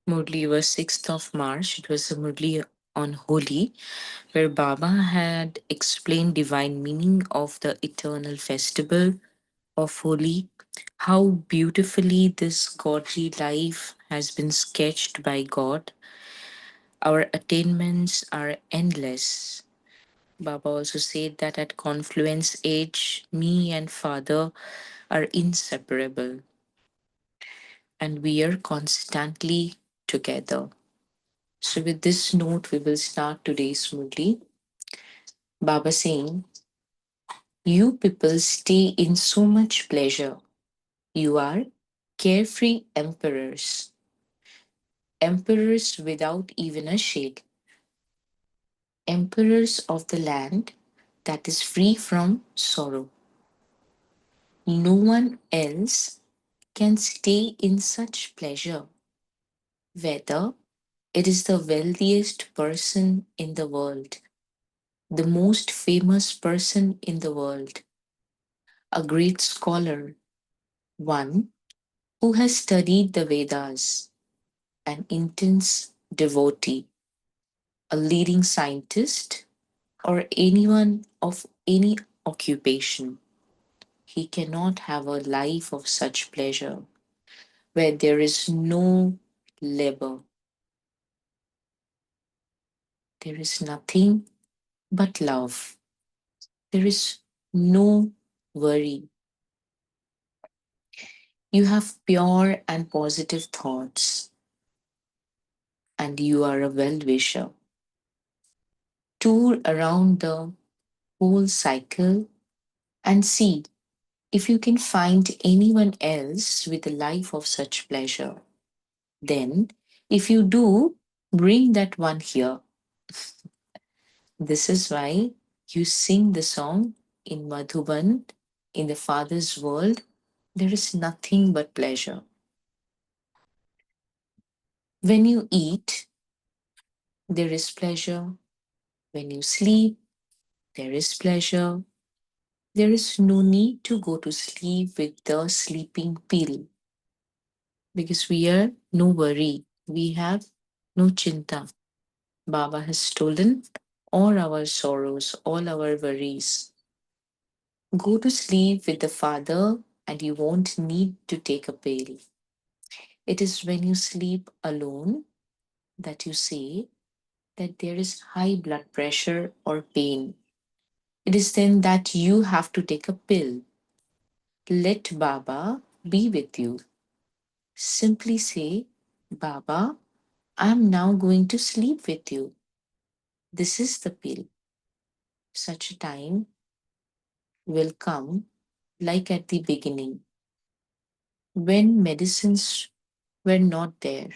Murli was 6th of March. It was a Murli on Holi, where Baba had explained divine meaning of the eternal festival of Holi, how beautifully this godly life has been sketched by God. Our attainments are endless. Baba also said that at confluence age, me and Father are inseparable and we are constantly together. So, with this note, we will start today's smoothly. Baba saying, you people stay in so much pleasure. You are carefree emperors, emperors without even a shade, emperors of the land that is free from sorrow. No one else can stay in such pleasure, whether it is the wealthiest person in the world, the most famous person in the world, a great scholar, one who has studied the Vedas, an intense devotee, a leading scientist, or anyone of any occupation. He cannot have a life of such pleasure where there is no labor, there is nothing but love, there is no worry. You have pure and positive thoughts, and you are a well wisher. Tour around the whole cycle and see if you can find anyone else with a life of such pleasure. Then, if you do, bring that one here. This is why you sing the song in Madhuban, in the Father's world, there is nothing but pleasure. When you eat, there is pleasure. When you sleep, there is pleasure. There is no need to go to sleep with the sleeping pill because we are no worry. We have no chinta. Baba has stolen all our sorrows, all our worries. Go to sleep with the Father and you won't need to take a pill. It is when you sleep alone that you say that there is high blood pressure or pain. It is then that you have to take a pill. Let Baba be with you. Simply say, Baba, I am now going to sleep with you. This is the pill. Such a time will come like at the beginning when medicines were not there.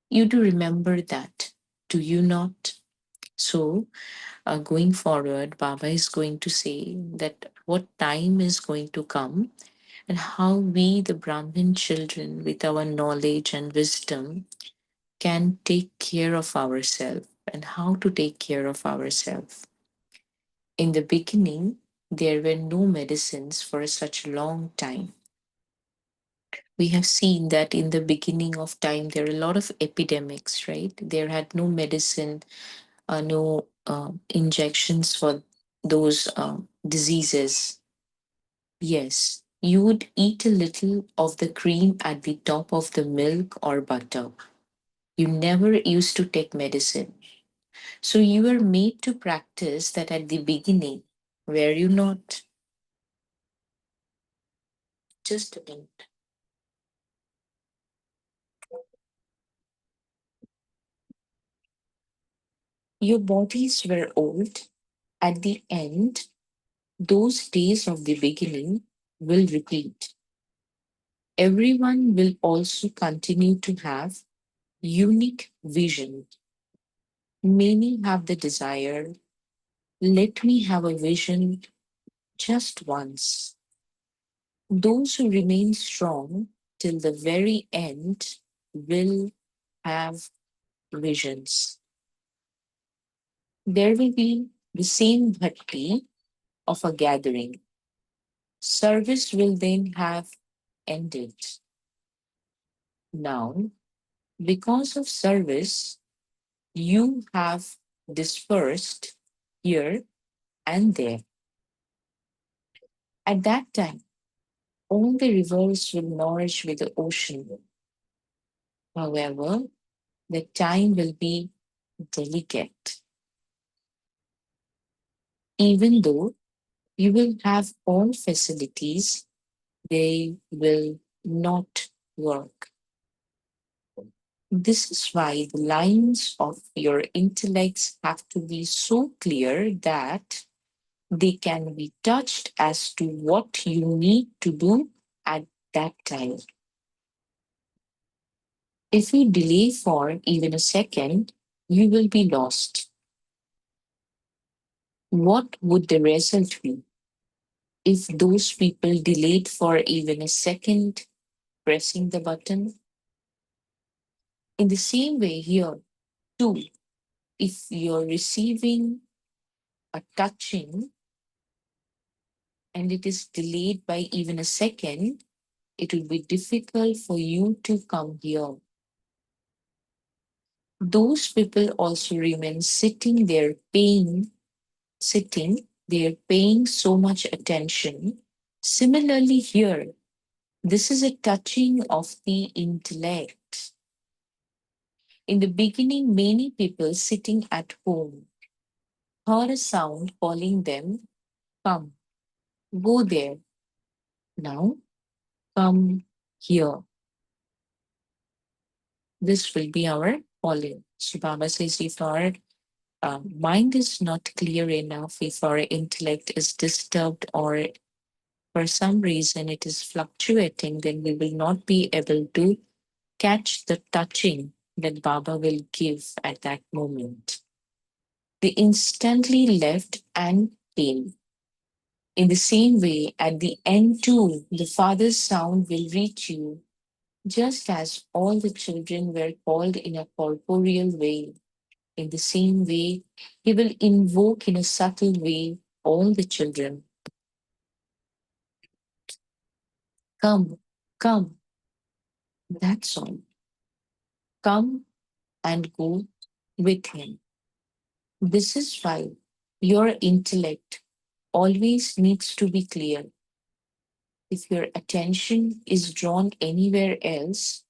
You do remember that, do you not? So, going forward, Baba is going to say that what time is going to come and how we, the Brahmin children, with our knowledge and wisdom, can take care of ourselves and how to take care of ourselves. In the beginning, there were no medicines for such a long time. We have seen that in the beginning of time, there are a lot of epidemics, right? There had no medicine, no injections for those diseases. Yes, you would eat a little of the cream at the top of the milk or butter. You never used to take medicine. So you were made to practice that at the beginning, were you not? Just a minute. Your bodies were old. At the end, those days of the beginning will repeat. Everyone will also continue to have unique vision. Many have the desire, let me have a vision just once. Those who remain strong till the very end will have visions. There will be the same bhakti of a gathering. Service will then have ended. Now, Because of service, you have dispersed here and there. At that time, all the rivers will nourish with the ocean. However, the time will be delicate. Even though you will have all facilities, they will not work. This is why the lines of your intellects have to be so clear that they can be touched as to what you need to do at that time. If you delay for even a second, you will be lost. What would the result be if those people delayed for even a second pressing the button? In the same way, here too, if you're receiving a touching and it is delayed by even a second, it will be difficult for you to come here. Those people also remain sitting, they're paying so much attention. Similarly, here, this is a touching of the intellect. In the beginning, many people sitting at home heard a sound calling them, come, go there, now come here. This will be our calling. So Baba says if our mind is not clear enough, if our intellect is disturbed or for some reason it is fluctuating, then we will not be able to catch the touching that Baba will give at that moment. They instantly left and came. In the same way, at the end too, the Father's sound will reach you, just as all the children were called in a corporeal way. In the same way, He will invoke in a subtle way all the children. Come, come, that's all. Come and go with Him. This is why your intellect always needs to be clear. If your attention is drawn anywhere else,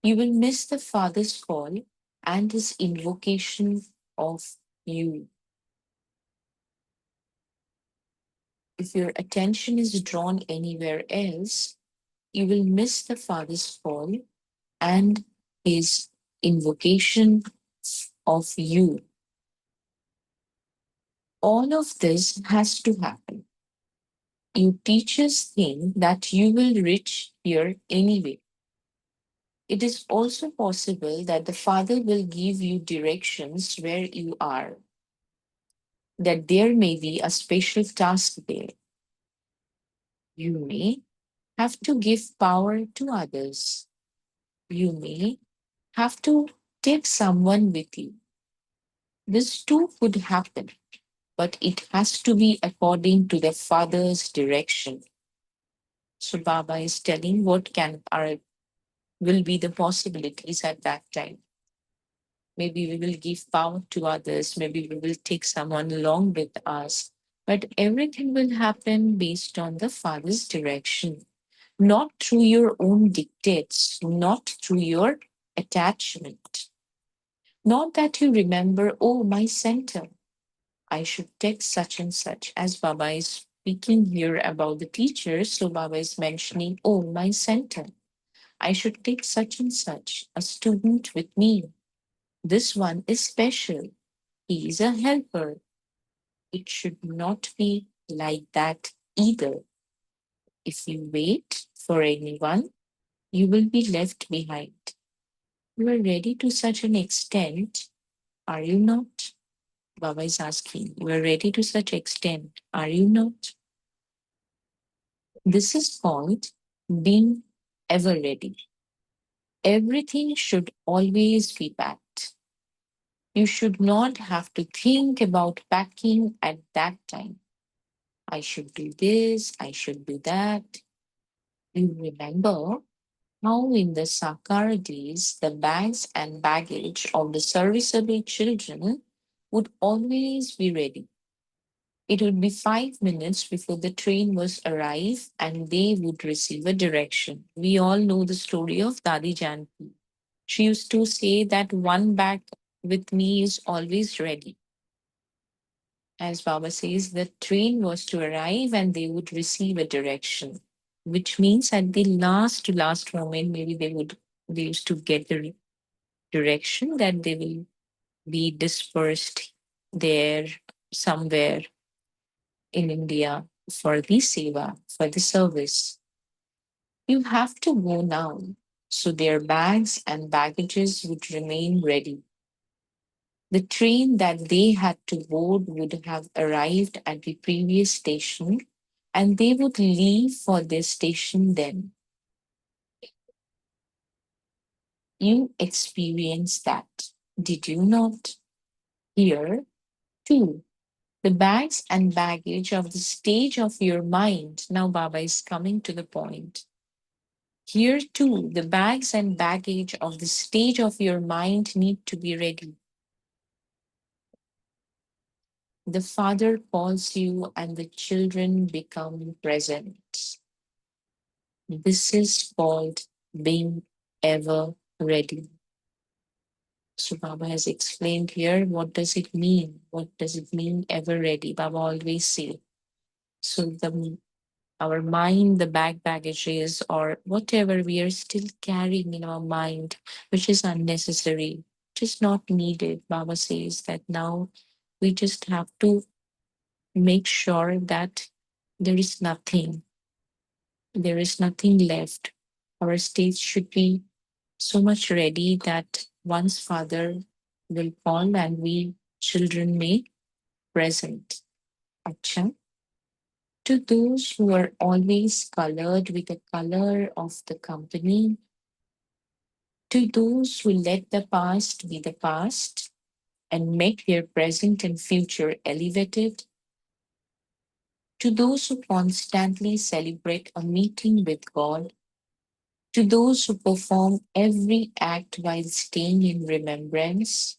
you will miss the Father's call and His invocation of you. If your attention is drawn anywhere else, you will miss the Father's call and His invocation of you. All of this has to happen. You teachers think that you will reach here anyway. It is also possible that the Father will give you directions where you are, that there may be a special task there. You may have to give power to others. You may have to take someone with you. This too could happen, but it has to be according to the Father's direction. So Baba is telling what can are will be the possibilities at that time. Maybe we will give power to others, maybe we will take someone along with us. But everything will happen based on the Father's direction, not through your own dictates, not through your attachment. Not that you remember, oh, my center, I should take such and such. As Baba is speaking here about the teachers, so Baba is mentioning, oh, my center, I should take such and such, a student with me. This one is special. He is a helper. It should not be like that either. If you wait for anyone, you will be left behind. You are ready to such an extent, are you not? Baba is asking, you are ready to such extent, are you not? This is called being ever ready. Everything should always be packed. You should not have to think about packing at that time. I should do this, I should do that. You remember How in the Sakara days, the bags and baggage of the serviceable children would always be ready. It would be 5 minutes before the train was arrive and they would receive a direction. We all know the story of Dadi Janki. She used to say that one bag with me is always ready. As Baba says, the train was to arrive and they would receive a direction, which means at the last to last moment, maybe they used to get the direction that they will be dispersed there somewhere in India for the seva, for the service. You have to go now. So their bags and baggages would remain ready. The train that they had to board would have arrived at the previous station and they would leave for their station then. You experienced that, did you not? Here, too, the bags and baggage of the stage of your mind. Now, Baba is coming to the point. Here, too, the bags and baggage of the stage of your mind need to be ready. The father calls you, and the children become present. This is called being ever ready. So Baba has explained here what does it mean? What does it mean ever ready? Baba always say. So our mind, the baggages, or whatever we are still carrying in our mind, which is unnecessary, just not needed. Baba says that now we just have to make sure that there is nothing, there is nothing left. Our state should be so much ready that once father will call and we children may present. Acha. To those who are always colored with the color of the company, to those who let the past be the past and make their present and future elevated, to those who constantly celebrate a meeting with God, to those who perform every act while staying in remembrance,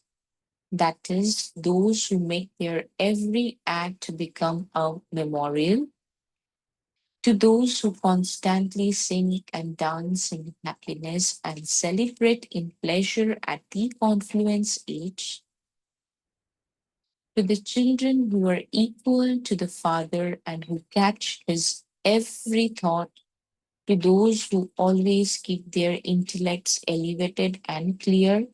that is, those who make their every act become a memorial, to those who constantly sing and dance in happiness and celebrate in pleasure at the confluence age, to the children who are equal to the Father and who catch his every thought, to those who always keep their intellects elevated and clear,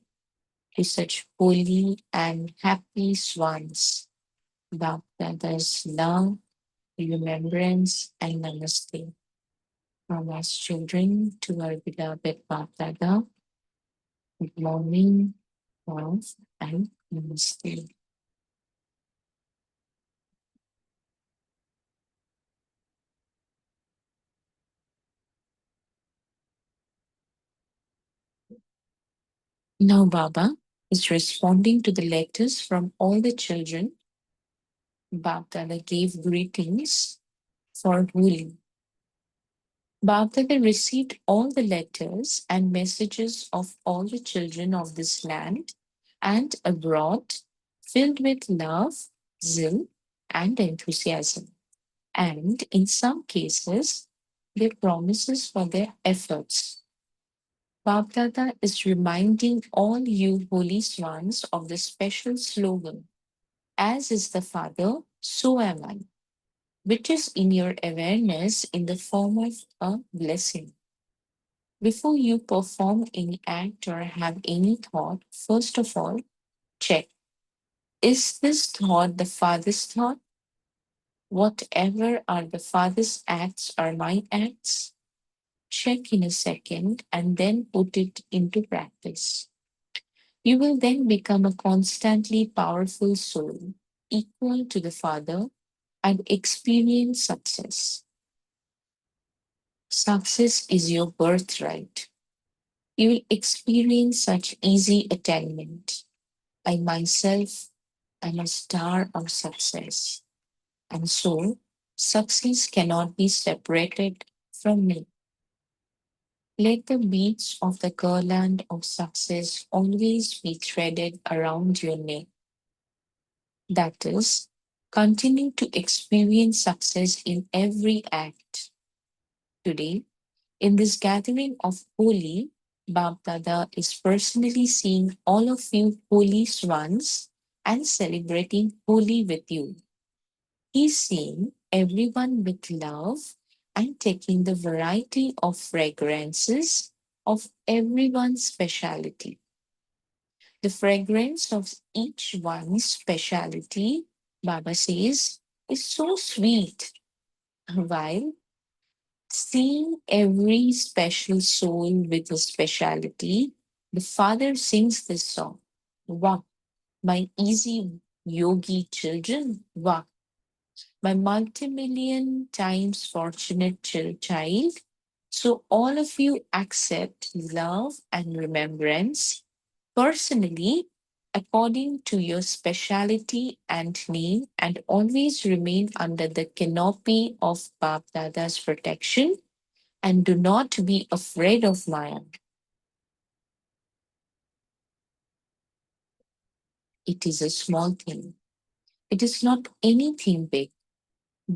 to such holy and happy swans, Bhaktadas love, remembrance, and namaste. From us children to our beloved Bhaktada, good morning, love, and namaste. Now Baba is responding to the letters from all the children. Bhaktada gave greetings for Holi. Bhaktada received all the letters and messages of all the children of this land and abroad, filled with love, zeal, and enthusiasm. And in some cases, their promises for their efforts. Bhagdada is reminding all you holy swans of the special slogan, as is the Father, so am I, which is in your awareness in the form of a blessing. Before you perform any act or have any thought, first of all, check, is this thought the Father's thought? Whatever are the Father's acts are my acts? Check in a second and then put it into practice. You will then become a constantly powerful soul, equal to the Father, and experience success. Success is your birthright. You will experience such easy attainment. I myself am a star of success, and so success cannot be separated from me. Let the beads of the garland of success always be threaded around your neck. That is, continue to experience success in every act. Today, in this gathering of Holi, Bab Dada is personally seeing all of you holy swans and celebrating Holi with you. He's seeing everyone with love and taking the variety of fragrances of everyone's speciality. The fragrance of each one's speciality, Baba says, is so sweet. While seeing every special soul with a speciality, the father sings this song. Wah, my easy yogi children, wah, my multi-million times fortunate child. So all of you accept love and remembrance personally according to your speciality and name, and always remain under the canopy of Bab Dada's protection, and do not be afraid of Maya. It is a small thing. It is not anything big.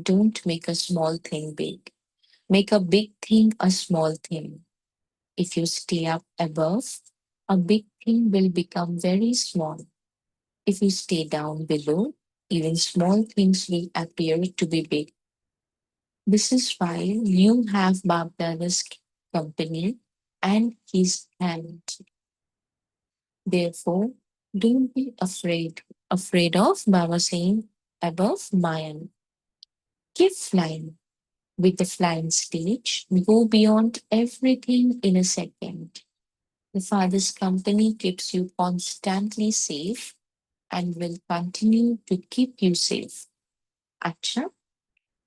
Don't make a small thing big. Make a big thing a small thing. If you stay up above, a big thing will become very small. If you stay down below, even small things will appear to be big. This is why you have Babdada's company and his hand. Therefore, don't be afraid of Baba saying above Mayan. Keep flying. With the flying stage, go beyond everything in a second. The Father's company keeps you constantly safe and will continue to keep you safe. Acha,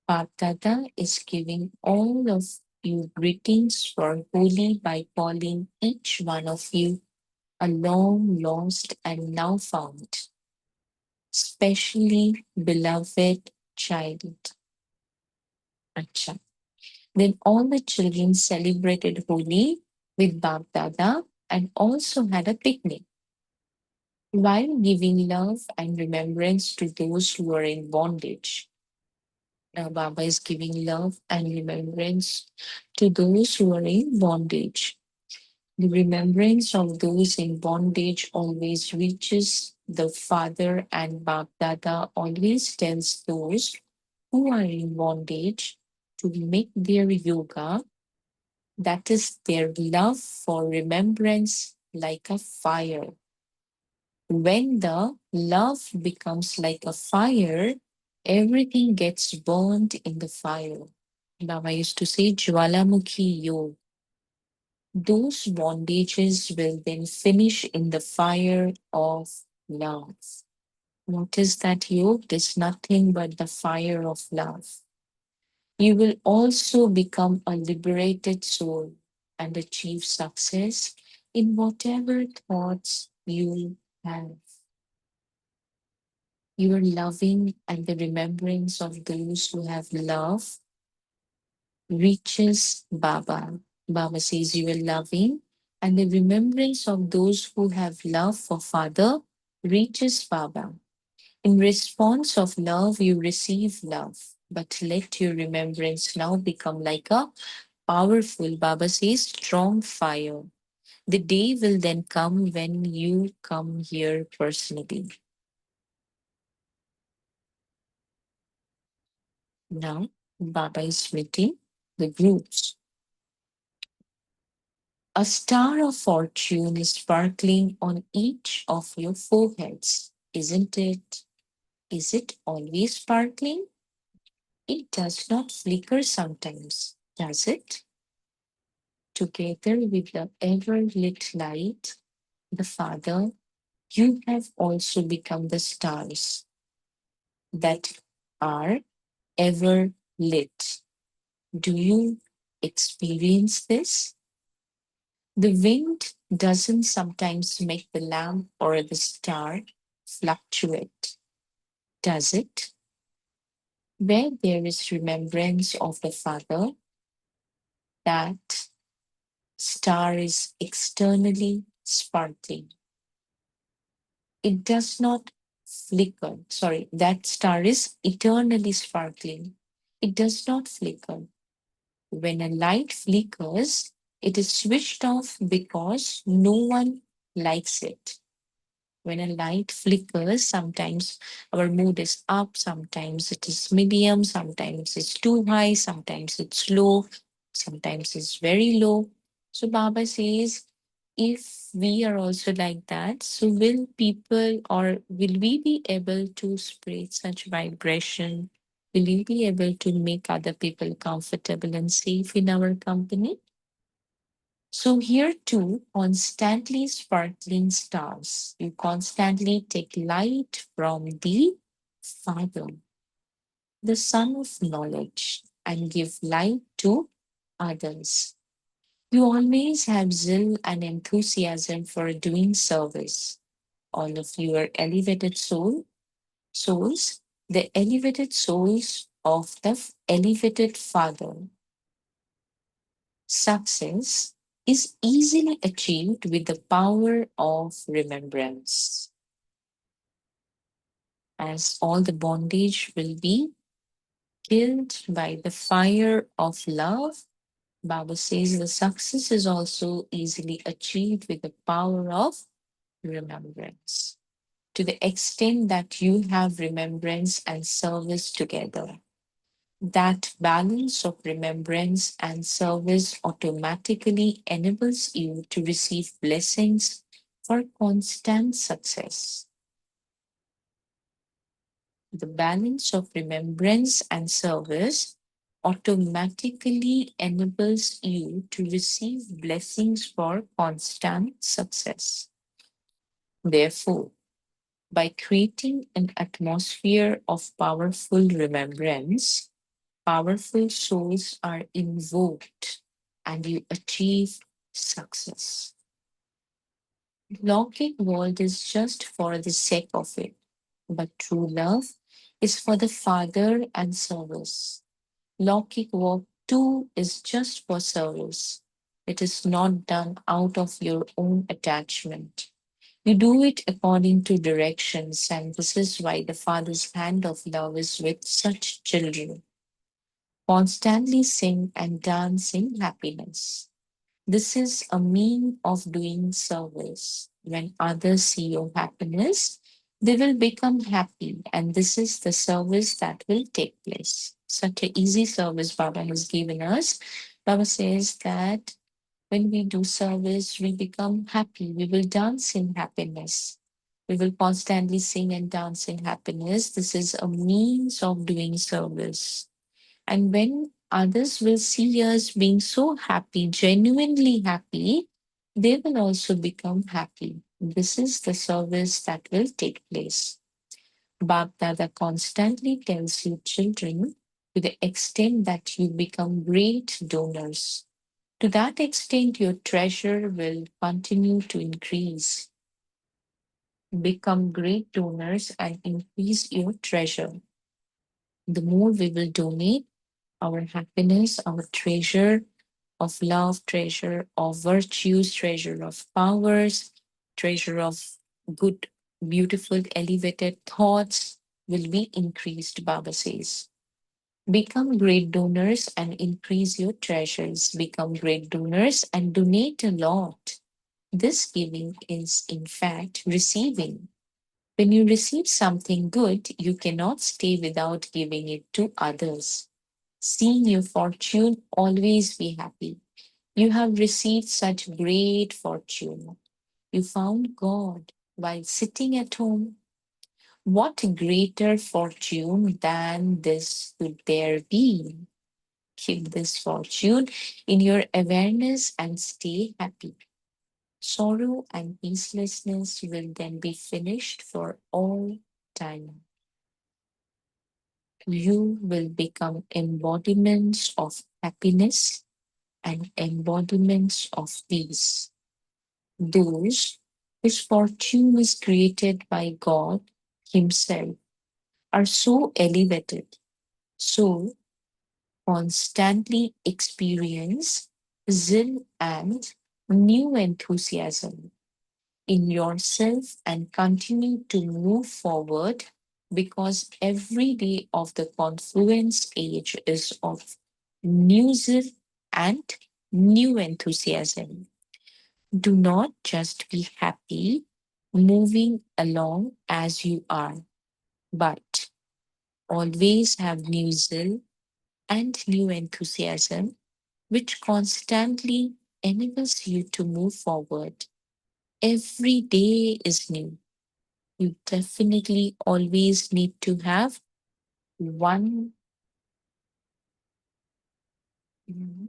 Bap Dada is giving all of you greetings for Holi by calling each one of you a long lost and now found, specially beloved child. Acha. Then all the children celebrated Holi with Bap Dada and also had a picnic. While giving love and remembrance to those who are in bondage, Baba is giving love and remembrance to those who are in bondage. The remembrance of those in bondage always reaches the Father, and Bab Dada always tells those who are in bondage to make their yoga, that is, their love for remembrance, like a fire. When the love becomes like a fire, everything gets burned in the fire. Baba used to say, Jwalamukhi Yog. Those bondages will then finish in the fire of love. What is that yog? It is nothing but the fire of love. You will also become a liberated soul and achieve success in whatever thoughts you have. Your loving and the remembrance of those who have love reaches Baba. Baba says you are loving, and the remembrance of those who have love for Father reaches Baba. In response of love, you receive love. But let your remembrance now become like a powerful, Baba says, strong fire. The day will then come when you come here personally. Now, Baba is meeting the groups. A star of fortune is sparkling on each of your foreheads, isn't it? Is it always sparkling? It does not flicker sometimes, does it? Together with the ever lit light, the Father, you have also become the stars that are ever lit. Do you experience this? The wind doesn't sometimes make the lamp or the star fluctuate, does it? Where there is remembrance of the Father, that Star is externally sparkling. It does not flicker. Sorry, that star is eternally sparkling. It does not flicker. When a light flickers, it is switched off because no one likes it. When a light flickers, sometimes our mood is up, sometimes it is medium, sometimes it's too high, sometimes it's low, sometimes it's very low. So Baba says, if we are also like that, so will people or will we be able to spread such vibration? Will we be able to make other people comfortable and safe in our company? So here too, constantly sparkling stars. You constantly take light from the Father, the Son of knowledge, and give light to others. You always have zeal and enthusiasm for doing service. All of you are elevated souls, the elevated souls of the elevated Father. Success is easily achieved with the power of remembrance, as all the bondage will be killed by the fire of love. Baba says the success is also easily achieved with the power of remembrance. To the extent that you have remembrance and service together, that balance of remembrance and service automatically enables you to receive blessings for constant success. The balance of remembrance and service automatically enables you to receive blessings for constant success. Therefore, by creating an atmosphere of powerful remembrance, powerful souls are invoked and you achieve success. Locking world is just for the sake of it, but true love is for the Father and service. Locking work too is just for service. It is not done out of your own attachment. You do it according to directions, and this is why the Father's hand of love is with such children. Constantly sing and dance in happiness. This is a mean of doing service. When others see your happiness, they will become happy, and this is the service that will take place. Such an easy service Baba has given us. Baba says that when we do service, we become happy. We will dance in happiness. We will constantly sing and dance in happiness. This is a means of doing service. And when others will see us being so happy, genuinely happy, they will also become happy. This is the service that will take place. Bab Dada constantly tells you, children, to the extent that you become great donors, to that extent your treasure will continue to increase. Become great donors and increase your treasure. The more we will donate, our happiness, our treasure of love, treasure of virtues, treasure of powers, treasure of good, beautiful, elevated thoughts will be increased, Baba says. Become great donors and increase your treasures. Become great donors and donate a lot. This giving is, in fact, receiving. When you receive something good, you cannot stay without giving it to others. Seeing your fortune, always be happy. You have received such great fortune. You found God while sitting at home. What greater fortune than this could there be? Keep this fortune in your awareness and stay happy. Sorrow and peacelessness will then be finished for all time. You will become embodiments of happiness and embodiments of peace. Those whose fortune is created by God Himself are so elevated, so constantly experience zeal, and new enthusiasm in yourself and continue to move forward because every day of the confluence age is of new zeal and new enthusiasm. Do not just be happy moving along as you are, but always have new zeal and new enthusiasm, which constantly enables you to move forward. Every day is new. You definitely always need to have one mm,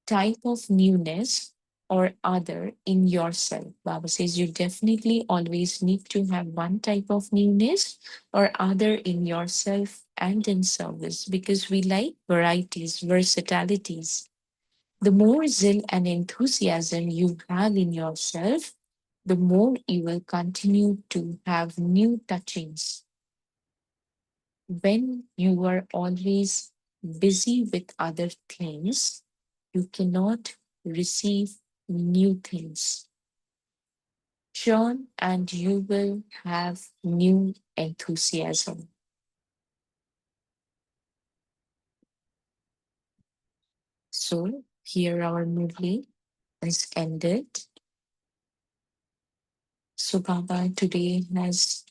type of newness or other in yourself. Baba says you definitely always need to have one type of newness or other in yourself and in service because we like varieties, versatilities. The more zeal and enthusiasm you have in yourself, the more you will continue to have new touchings. When you are always busy with other things, you cannot receive new things. Churn and you will have new enthusiasm. So, here our movie is ended. So, Baba today has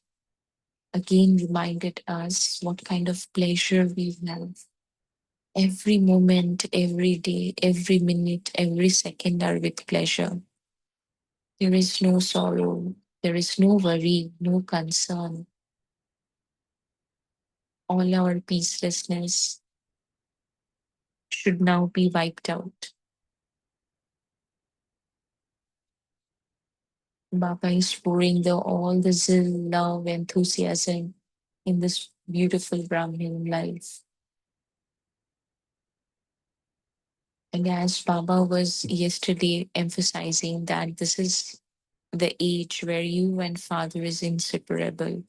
again reminded us what kind of pleasure we have. Every moment, every day, every minute, every second are with pleasure. There is no sorrow, there is no worry, no concern. All our peacelessness should now be wiped out. Baba is pouring all the zeal, love, enthusiasm in this beautiful Brahmin life. And as Baba was yesterday emphasizing that this is the age where you and Father is inseparable.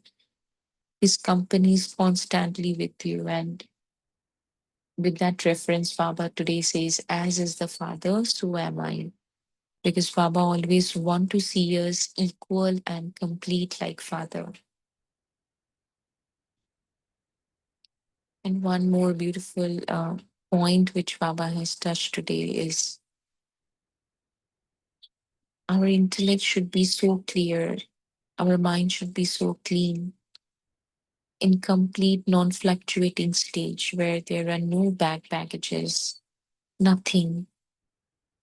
His company is constantly with you. And with that reference, Baba today says, as is the Father, so am I. Because Baba always want to see us equal and complete like Father. And one more beautiful point which Baba has touched today is our intellect should be so clear, our mind should be so clean, in complete non-fluctuating stage where there are no baggages, nothing,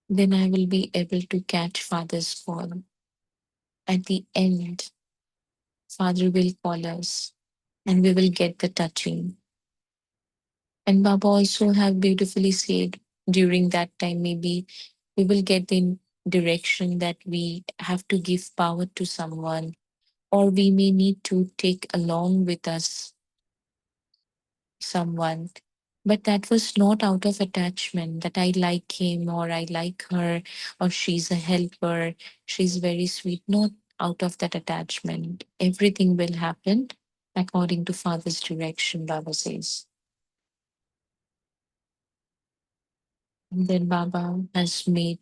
then I will be able to catch Father's call. At the end, Father will call us and we will get the touching. And Baba also have beautifully said during that time, maybe we will get the direction that we have to give power to someone, or we may need to take along with us someone. But that was not out of attachment that I like him or I like her or she's a helper, she's very sweet. Not out of that attachment. Everything will happen according to Father's direction, Baba says. And then Baba has made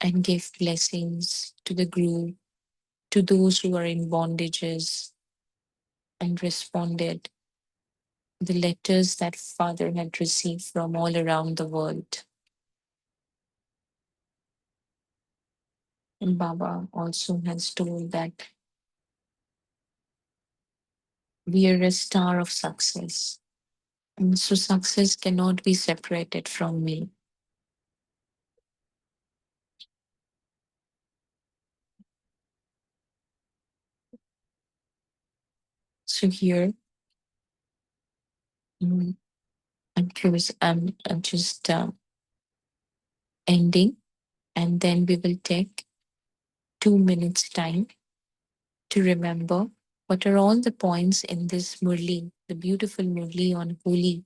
and gave blessings to the group, to those who are in bondages, and responded the letters that Father had received from all around the world. And Baba also has told that we are a star of success. And so success cannot be separated from me. So here, mm, I'm just ending, and then we will take 2 minutes time to remember what are all the points in this Murli, the beautiful Murli on Holi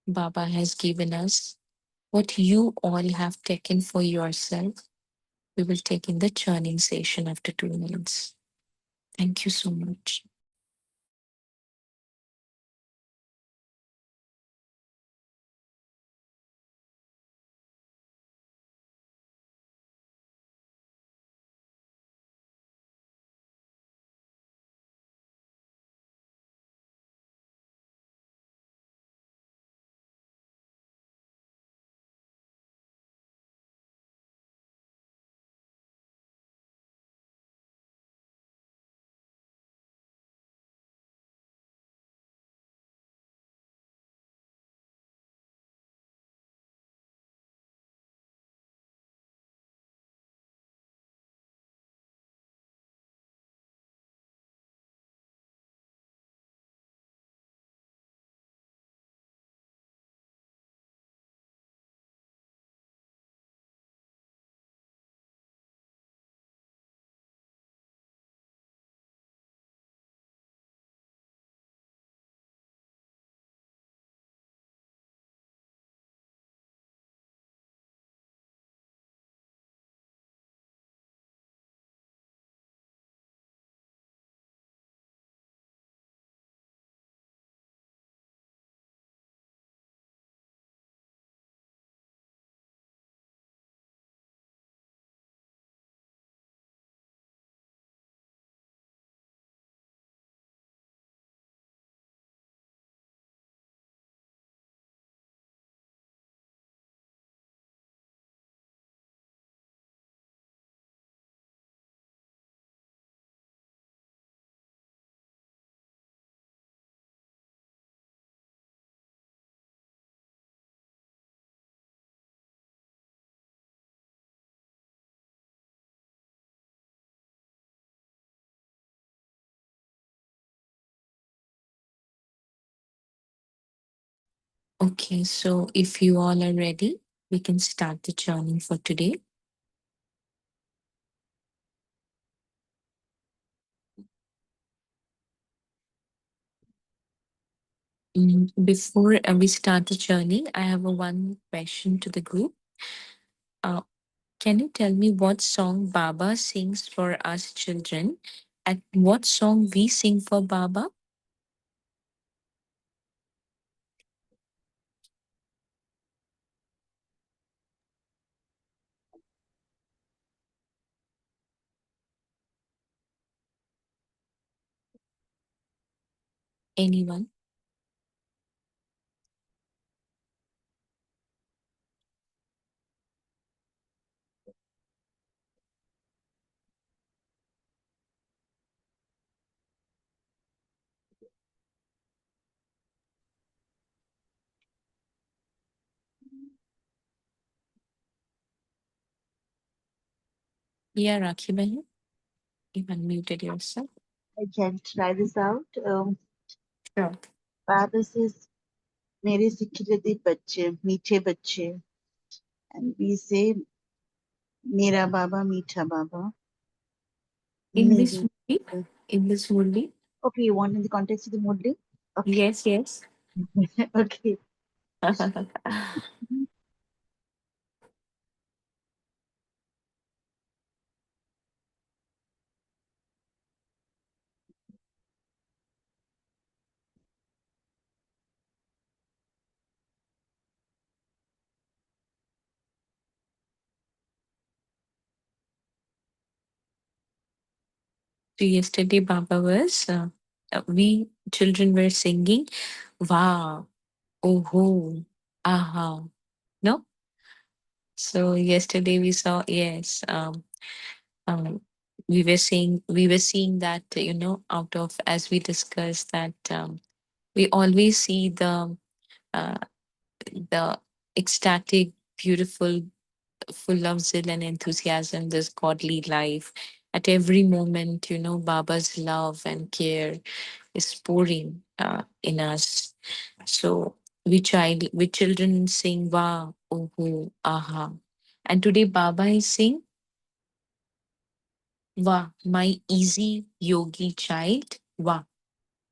Baba has given us, what you all have taken for yourself. We will take in the churning session after 2 minutes. Thank you so much. Okay, so if you all are ready, we can start the journey for today. Before we start the journey, I have a one question to the group. Uh, can you tell me what song Baba sings for us children and what song we sing for Baba? Anyone? Yeah, Rakhi Bahi, you unmuted yourself. I can try this out. Sure. Father says, "Mere सिखिलते बच्चे मीठे बच्चे," and we say, "Mera baba meetha baba." In this Maybe. movie, in this movie, Okay, you want in the context of the Murli? Okay. yes, yes. Okay. So yesterday, Baba was, we children were singing, wow, oh, ho, aha. No? So yesterday we saw, yes, um, we were seeing that, out of, as we discussed, that we always see uh, the ecstatic, beautiful, full of zeal and enthusiasm, this godly life. At every moment, Baba's love and care is pouring in us. So we children sing Wa, Oho, Aha. And today Baba is saying, Wa, my easy yogi child. Wa,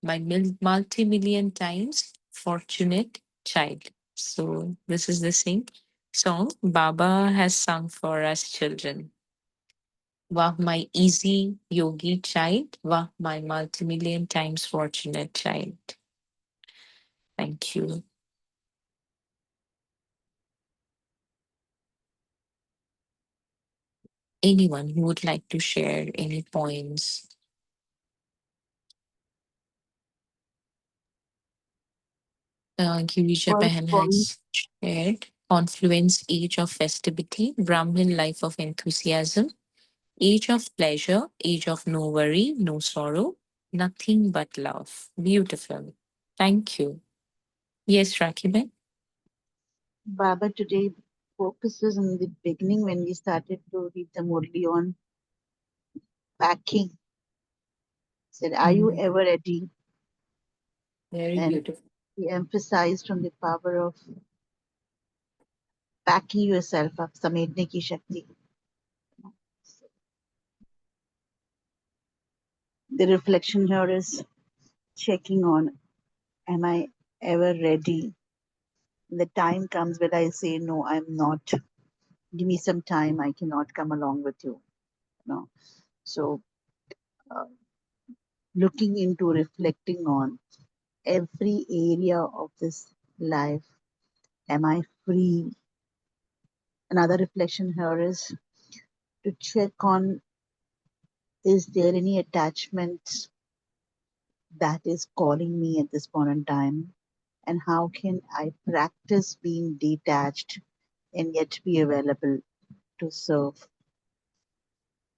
my multi-million times fortunate child. So this is the song Baba has sung for us children. Wah, my easy yogi child. Wah, my multi-million times fortunate child. Thank you. Anyone who would like to share any points? Girija First Behan point, has shared confluence, age of festivity, Brahmin life of enthusiasm, age of pleasure, age of no worry, no sorrow, nothing but love. Beautiful. Thank you. Yes, Rakiben. Baba today focuses in the beginning when we started to read the Murli on packing. Said, "Are you Mm, ever ready?" very And beautiful. he emphasized on the power of packing yourself up, sametne ki shakti. The reflection here is checking on, am I ever ready? The time comes when I say, no, I'm not. Give me some time. I cannot come along with you. No. So, uh, looking into reflecting on every area of this life. Am I free? Another reflection here is to check on, is there any attachment that is calling me at this point in time? And how can I practice being detached and yet be available to serve?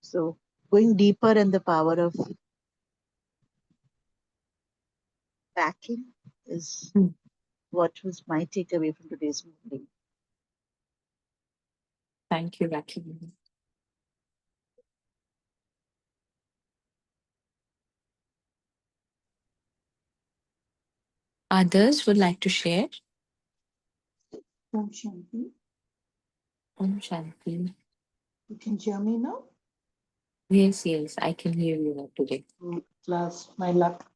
So, going deeper in the power of packing is Mm, what was my takeaway from today's meeting. thank you, Rakiben. Others would like to share? Om Shanti. Om Shanti. You can hear me now? Yes, yes, I can hear you now today. Class, my luck.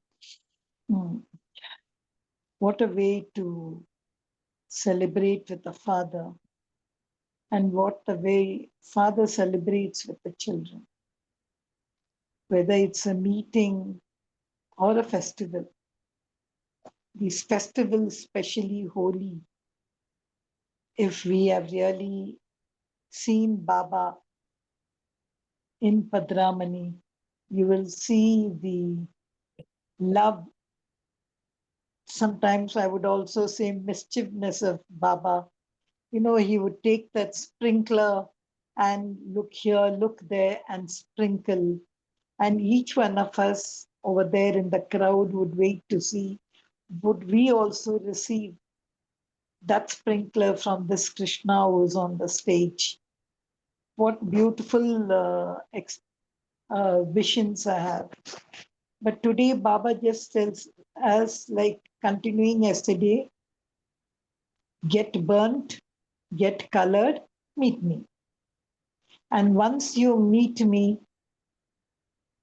What a way to celebrate with the father, and what the way father celebrates with the children. Whether it's a meeting or a festival, these festivals, especially Holi, if we have really seen Baba in Padramani, you will see the love. Sometimes I would also say mischievousness of Baba. You know, he would take that sprinkler and look here, look there, and sprinkle. And each one of us over there in the crowd would wait to see, would we also receive that sprinkler from this Krishna who's on the stage? What beautiful visions I have. But today, Baba just tells us, like continuing yesterday, get burnt, get colored, meet me. And once you meet me,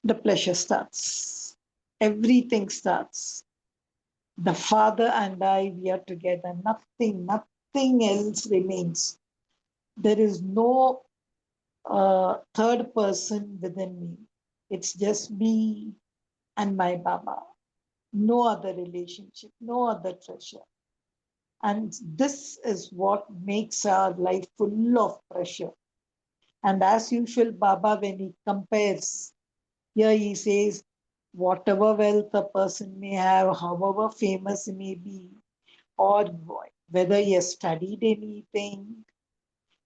the pleasure starts. Everything starts. The Father and I, we are together. Nothing else remains. There is no third person within me. It's just me and my Baba. No other relationship, no other treasure. And this is what makes our life full of pressure. And as usual, Baba, when he compares, here he says, whatever wealth a person may have, however famous he may be, or whether he has studied anything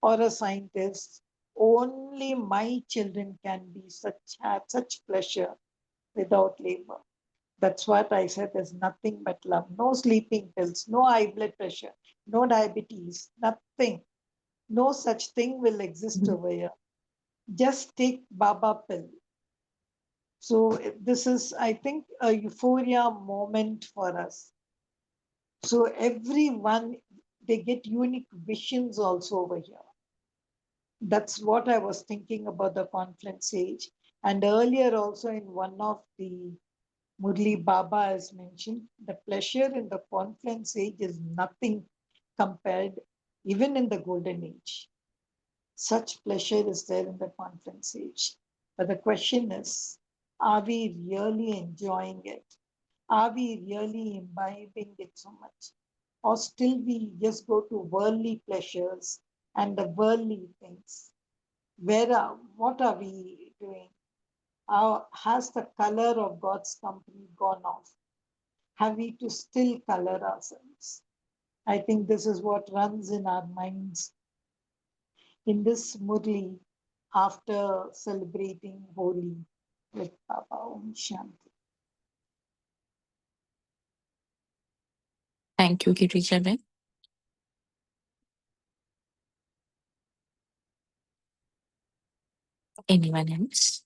or a scientist, only my children can be have such pleasure without labor. That's what I said. There's nothing but love. No sleeping pills, no high blood pressure, no diabetes, nothing. No such thing will exist Mhm. over here. Just take Baba pill. So this is, I think, a euphoria moment for us. So everyone, they get unique visions also over here. That's what I was thinking about the conference age. And earlier also in one of the Murli Baba has mentioned, the pleasure in the conference age is nothing compared, even in the golden age. Such pleasure is there in the conference age. But the question is, are we really enjoying it? Are we really imbibing it so much? Or still we just go to worldly pleasures and the worldly things? What are we doing? Has the color of God's company gone off? Have we to still color ourselves? I think this is what runs in our minds in this Murli after celebrating Holi with Baba. Om Shanti. Thank you, Girijaben. Anyone else?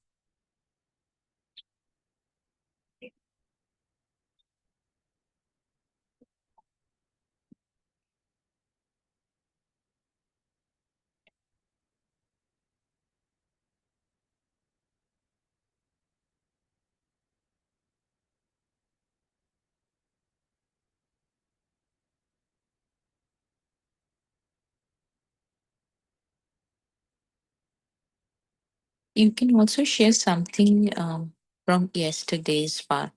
You can also share something from yesterday's part.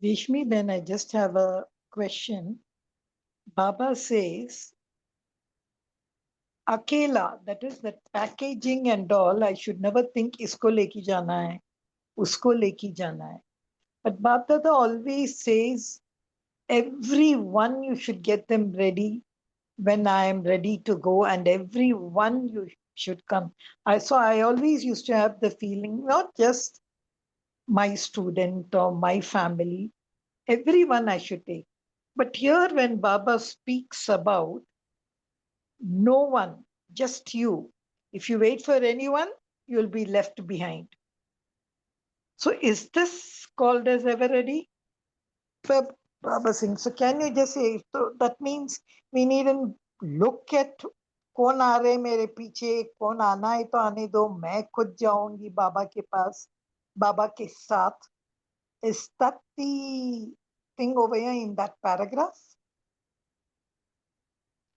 Vishmi, then I just have a question. Baba says, Akela, that is that packaging and all, I should never think isko leki jana hai, usko leki jana hai. But Baba always says, everyone you should get them ready when I am ready to go, and everyone you should come. So I always used to have the feeling, not just my student or my family. Everyone I should take. But here, when Baba speaks about no one, just you, if you wait for anyone, you'll be left behind. So, is this called as ever ready? For Baba Singh. So, can you just say, so that means we needn't look at कौन आ रहे मेरे पीछे कौन आना है तो आने दो मैं खुद जाऊंगी बाबा के पास बाबा के साथ is that the thing over here in that paragraph?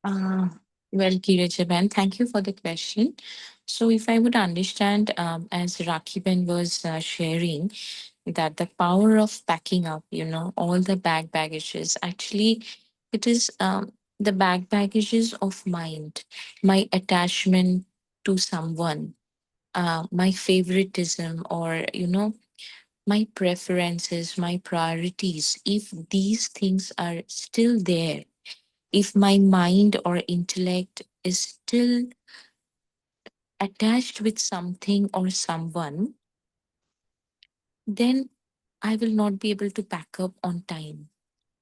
Uh, well, Kirajaban, thank you for the question. So, if I would understand, as Rakhiban was sharing, that the power of packing up, all the baggages, actually, it is the baggages of mind, my attachment to someone, my favoritism, or, my preferences, my priorities. If these things are still there, if my mind or intellect is still attached with something or someone, then I will not be able to pack up on time.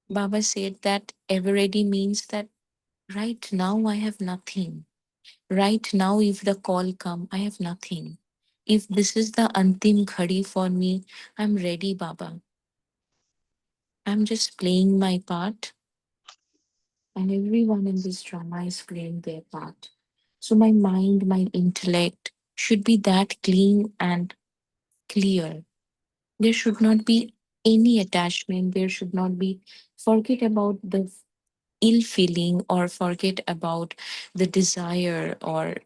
Baba said that ever ready means that right now I have nothing. Right now, if the call come, I have nothing. If this is the antim khadi for me, I'm ready, Baba. I'm just playing my part, and everyone in this drama is playing their part. So my mind, my intellect should be that clean and clear. There should not be any attachment. There should not be, forget about the ill feeling or forget about the desire or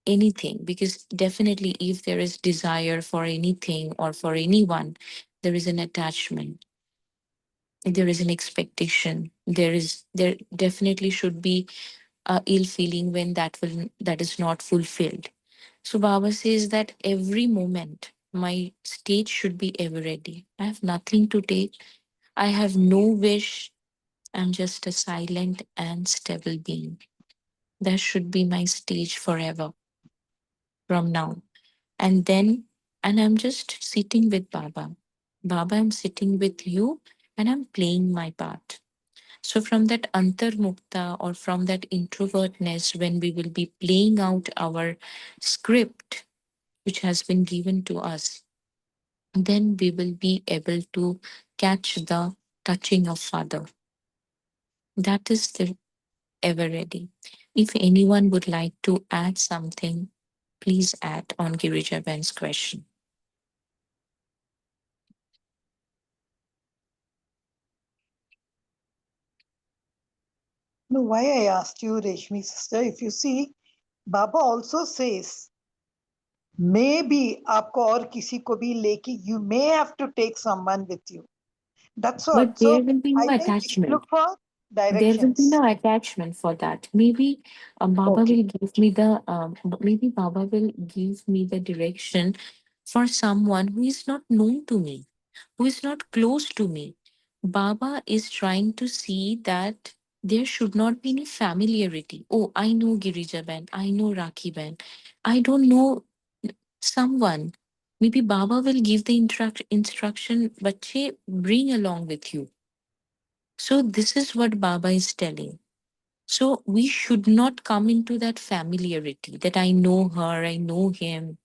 anything. Because definitely, if there is desire for anything or for anyone, there is an attachment, there is an expectation, there definitely should be ill feeling when that is not fulfilled. So Baba says that every moment my state should be ever ready. I have nothing to take. I have no wish. I'm just a silent and stable being. That should be my stage forever from now. And then, and I'm just sitting with Baba. Baba, I'm sitting with you and I'm playing my part. So, from that antarmukta or from that introvertness, when we will be playing out our script, which has been given to us, then we will be able to catch the touching of Father. That is the ever ready. If anyone would like to add something, please add on Girija Ben's question. No, why I asked you, Reshmi sister, if you see, Baba also says, maybe आपको और किसी को भी लेके you may have to take someone with you. That's But what. there So will be I no think look attachment. for There will be directions. no attachment for that. Maybe Baba Okay. will give me the maybe Baba will give me the direction for someone who is not known to me, who is not close to me. Baba is trying to see that there should not be any familiarity. Oh, I know Girija Ben, I know Rakhi Ben. I don't know someone. Maybe Baba will give the instruction, Bache, bring along with you. So this is what Baba is telling. So we should not come into that familiarity that I know her, I know him.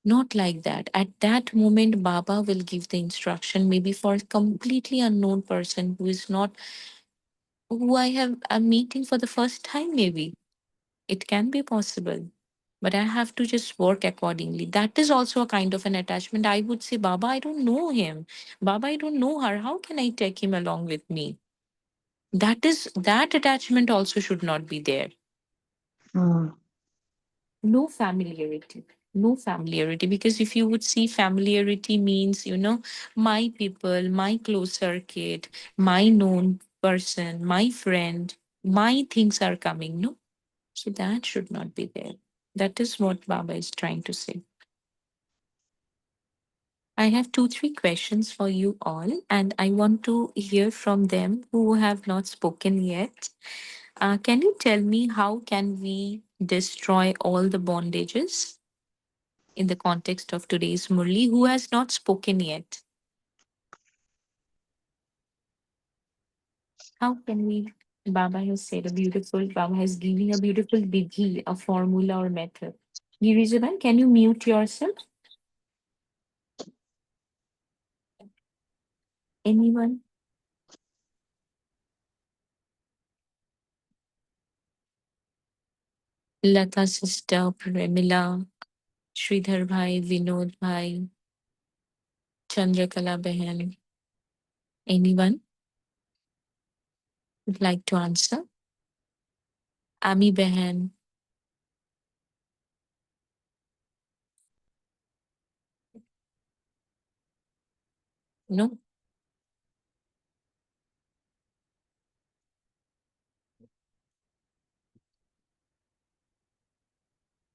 Not like that. At that moment, Baba will give the instruction, maybe for a completely unknown person who is not, who I'm meeting for the first time, maybe. It can be possible. But I have to just work accordingly. That is also a kind of an attachment. I would say, Baba, I don't know him. Baba, I don't know her. How can I take him along with me? That attachment also should not be there. Hmm. No familiarity, because if you would see, familiarity means, my people, my close circuit, my known person, my friend, my things are coming, no. So that should not be there. That is what Baba is trying to say. I have 2 3 questions for you all, and I want to hear from them who have not spoken yet. Can you tell me, how can we destroy all the bondages? in the context of today's Murli who has not spoken yet? How can we? Baba has said a beautiful, Baba has given a beautiful vidhi, a formula or method. Girijaban, can you mute yourself? Anyone? Lata sister, Premila, Sridhar bhai, Vinod bhai, Chandrakala behan. Anyone would like to answer? Ami behan. No?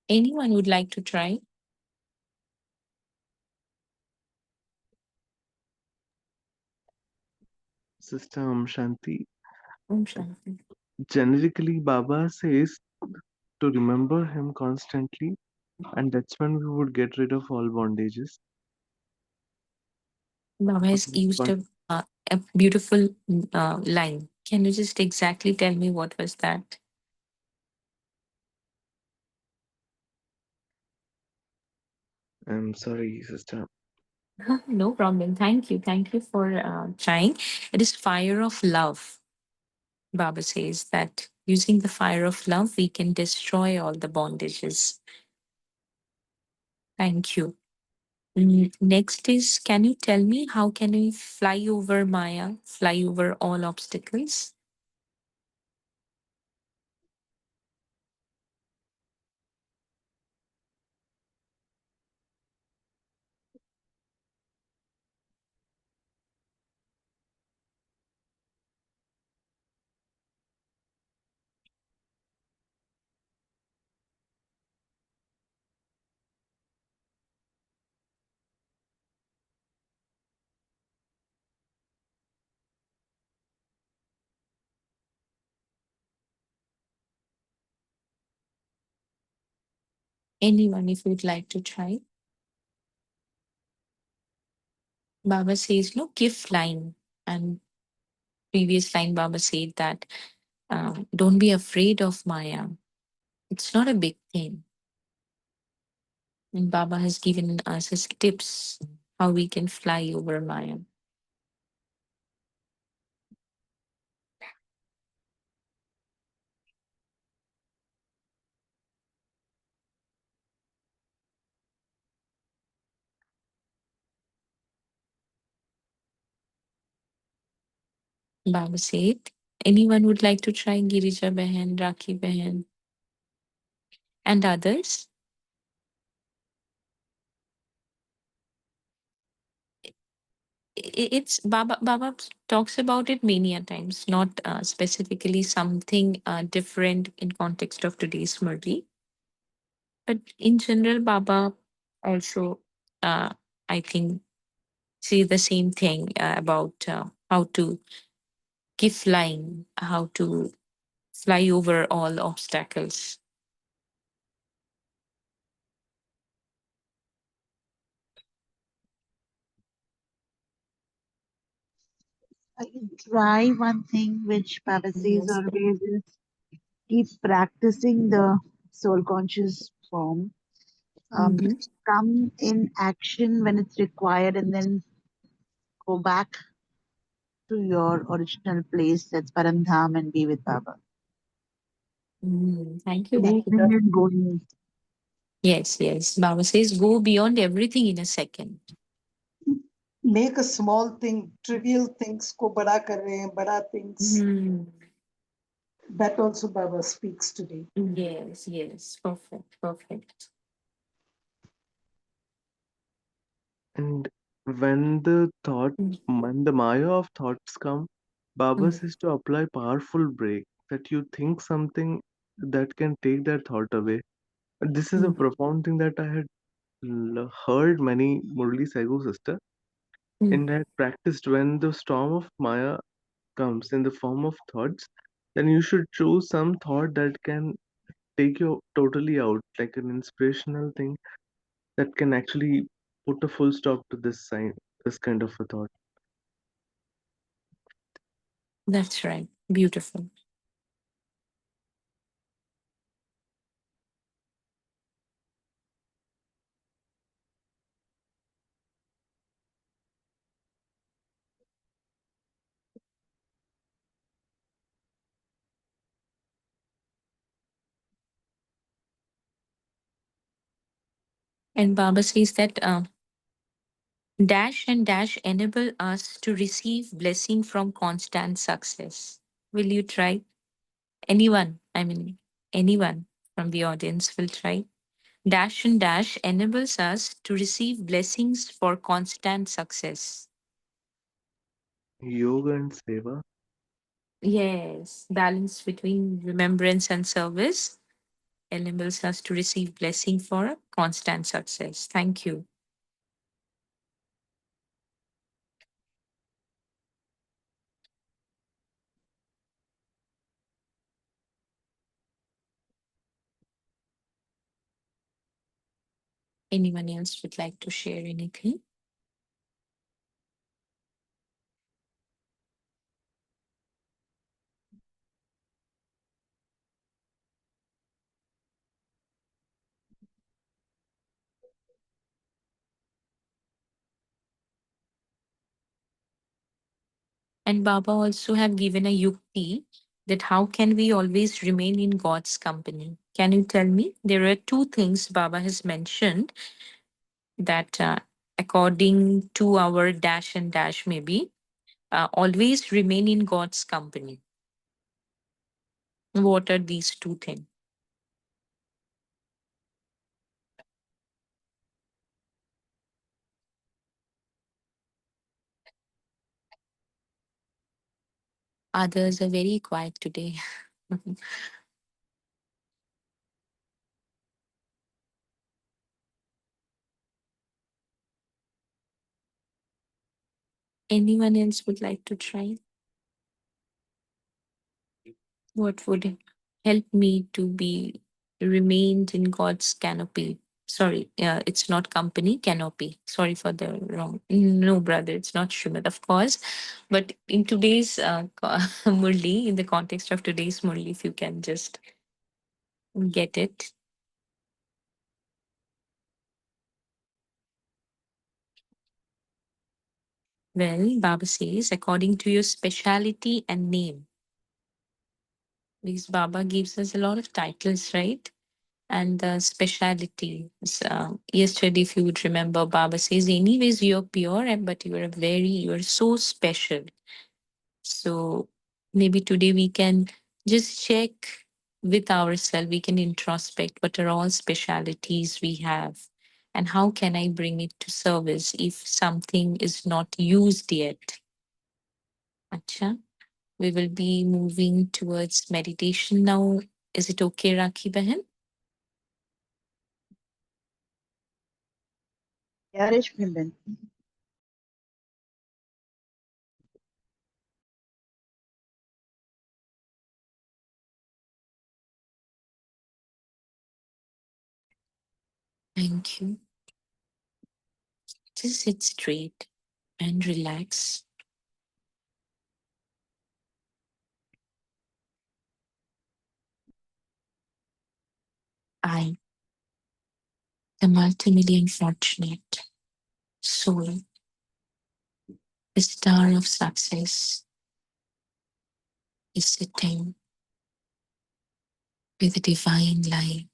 Anyone would like to try? Sister Shanti, Om Shanti. generically Baba says to remember him constantly, and that's when we would get rid of all bondages. Baba has used a beautiful line. Can you just exactly tell me what was that? I'm sorry, sister. No problem. Thank you. Thank you for trying. It is fire of love. Baba says that using the fire of love, we can destroy all the bondages. Thank you. Next is, can you tell me how can we fly over Maya, fly over all obstacles? Anyone, if you'd like to try. Baba says, no, keep flying. And previous line, Baba said that don't be afraid of Maya. It's not a big thing. And Baba has given us his tips how we can fly over Maya. Baba said, anyone would like to try Girija Behan, Rakhi Behan, and others? It's Baba talks about it many a times, not specifically something different in context of today's Murli. But in general, Baba also, I think, say the same thing about how to keep flying, how to fly over all obstacles. I can try one thing which Baba says Yes. always is keep practicing the soul conscious form. Mhm. Come in action when it's required and then go back to your original place, that's Paramdham, and be with Baba. Thank you, Leaving Rakhi. and going. Yes, yes. Baba says go beyond everything in a second. Make a small thing, trivial things ko bada kar rahe hain, bada things. That also Baba speaks today. Yes, yes. Perfect, perfect. And when the thought, Mm, when the Maya of thoughts come, Baba mm, says to apply powerful break, that you think something that can take that thought away. This is a mm, profound thing that I had heard many Murli Saigo sister, mm. and I had practiced when the storm of Maya comes in the form of thoughts, then you should choose some thought that can take you totally out, like an inspirational thing, that can actually put a full stop to this kind of a thought. That's right. Beautiful. And Baba says that dash and dash enable us to receive blessing from constant success. Will you try? Anyone, I mean, anyone from the audience will try. Dash and dash enables us to receive blessings for constant success. Yoga and seva. Yes, balance between remembrance and service enables us to receive blessing for constant success. Thank you. Anyone else would like to share anything? And Baba also have given a yukti that how can we always remain in God's company? Can you tell me? There are two things Baba has mentioned that according to our dash and dash maybe always remain in God's company. What are these two things? Others are very quiet today. Anyone else would like to try? What would help me to be remained in God's canopy? Sorry, it's not company, canopy. Sorry for the wrong. No, brother, it's not Srimad, of course. But in today's Murli, in the context of today's Murli, if you can just get it. Well, Baba says, according to your speciality and name. Because Baba gives us a lot of titles, right? And the speciality. Yesterday, if you would remember, Baba says, anyways, you're pure, but you're so special. So maybe today we can just check with ourselves, we can introspect what are all specialities we have and how can I bring it to service if something is not used yet. Acha. We will be moving towards meditation now. Is it okay, Rakhi Bahan? Yeah, Reshmi. Thank you. Just sit straight and relax. I, the multimillion fortunate soul, the star of success, is sitting with the divine light.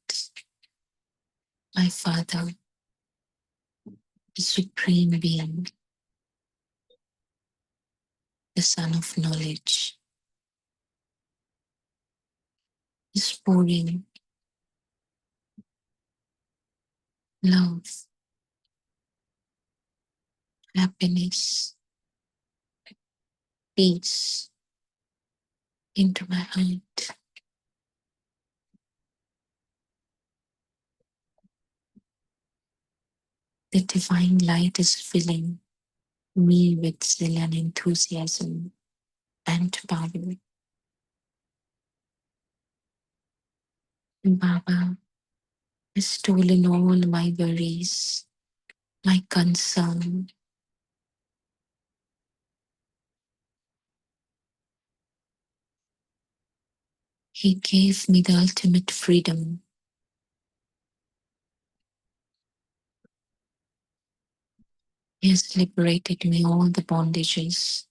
My Father, the Supreme Being, the Son of Knowledge, is pouring love, happiness, peace into my heart. The divine light is filling me with zeal and enthusiasm and power. Baba, has stolen all my worries, my concern. He gave me the ultimate freedom. He has liberated me all the bondages.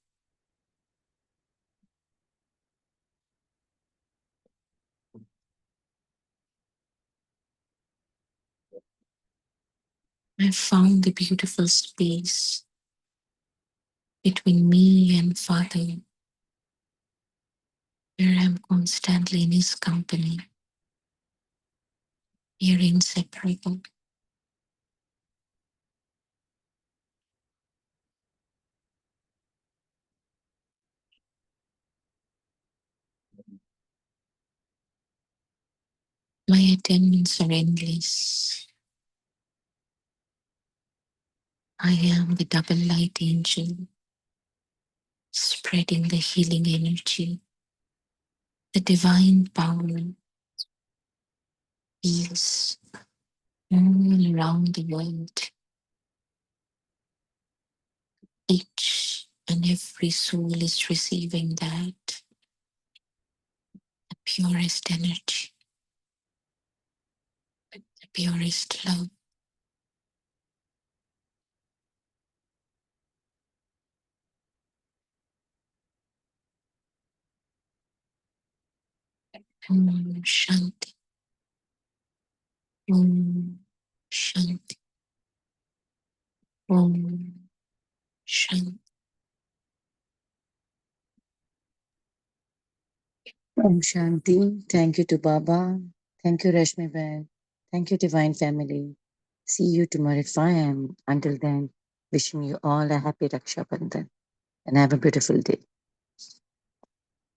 I found the beautiful space between me and Father, where I'm constantly in His company. We are inseparable. My attainments are endless. I am the double light angel, spreading the healing energy, the divine power, peace all around the world. Each and every soul is receiving that, the purest energy, the purest love. Om Shanti. Om Shanti. Om Shanti. Om Shanti. Thank you to Baba. Thank you, Rashmi Bhai. Thank you, Divine Family. See you tomorrow at 5 a.m. Until then, wishing you all a happy Raksha Bandhan and have a beautiful day.